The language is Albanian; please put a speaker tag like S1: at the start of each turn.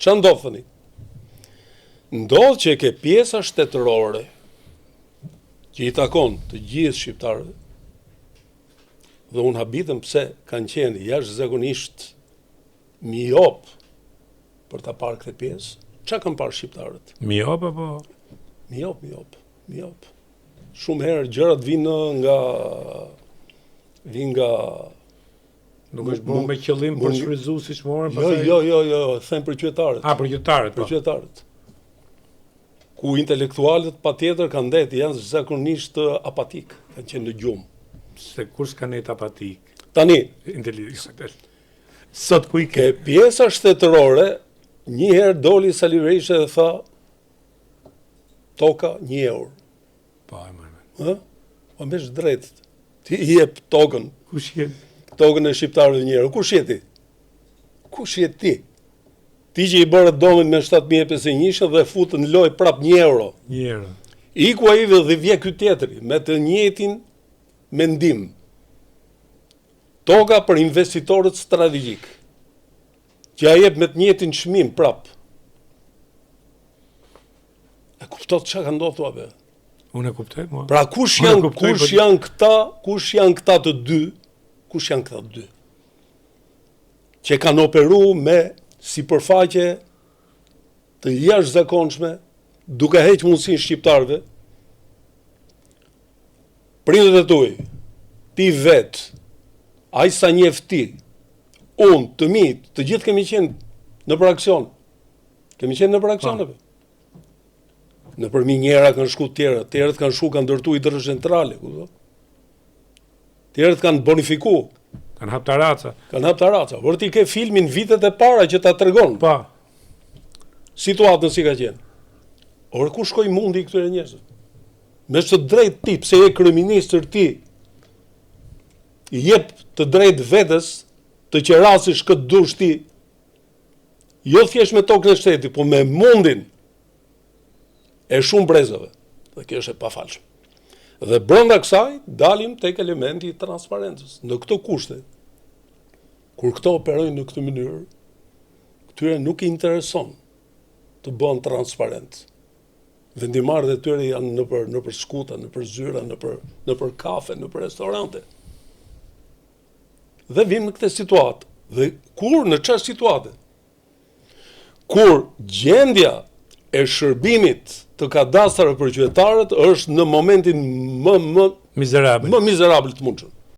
S1: Ç'a ndodh thoni? Ndodh që ke pjesa shtetërore që i takon të gjithë shqiptarëve. Dhe unë habitëm pse kanë qenë jashtëzakonisht miop për ta parë këtë pjesë. Ç'a kanë parë shqiptarët?
S2: Miop apo?
S1: Miop. Shumë herë gjërat vinë nga
S2: Nuk është bërë me qëllim për shfrytëzues siç morën
S1: pastaj. Jo, them për qytetarët.
S2: Për qytetarët.
S1: Për qytetarët. Ku intelektualët patjetër kanë ndetë, janë zakonisht apatik, kanë qenë në gjumë.
S2: Se kur s'ka net apatik.
S1: Tani,
S2: sot ku i
S1: ke pjesa shtetërore, një herë doli Sali Berisha dhe tha toka 1 euro.
S2: Po, e marrë.
S1: Po mbesh drejt. Ti i jep tokën.
S2: Kush je?
S1: Tokën e shqiptarëve 1 euro. Kush je ti? Kush je ti? Ti që i bërë domin me 7.501 dhe futë në lojë prap 1 euro.
S2: 1 euro.
S1: Iku ai dhe vje ky tjetri me të njëjtin mendim. Toka për investitorët strategjik. Që ja jep me të njëjtin çmim prap. E kuptot çka ka ndodhur atë?
S2: Unë e kuptoj, mua.
S1: Pra kush janë këta të dy? Kush janë këta të dy? Që kanë operu me sipërfaqe të jashtëzakonshme, duke heqë mundësinë shqiptarëve. Prindët e tuaj, ti vetë, ai sa njeh ti, unë, të mi, të gjithë kemi qenë në për aksion. Kemi qenë në për aksioneve. Në për minjera kanë shku tjerët kanë shku, kanë ndërtu hidrocentrale, tjerët kanë bonifiku.
S2: Kanë hap taraca.
S1: Por ti ke filmin vitet e para që ta tregon.
S2: Pa.
S1: Situatën si ka qenë. Or ku shkoi mundi i këtyre njerëzve? Me të drejtë ti, pse je kryeministër ti, i jep të drejtë vetes të qerasish këtë dush ti, jo thjesht me tokën e shtetit, po me mundin e shumë brezave. Dhe kjo është e pafalshme. Dhe brenda kësaj dalim tek elementi i transparencës. Në këto kushte, kur këto operojnë në këtë mënyrë, këtyre nuk i intereson të bëhen transparent. Vendimarrët e tyre janë në për skuta, në për zyra, në për kafe, në për restorante. Dhe vim në këtë situatë. Dhe kur në çfarë situate? Kur gjendja e shërbimit të kadastrave për qytetarët është në momentin më
S2: mizerabël
S1: të mundshëm.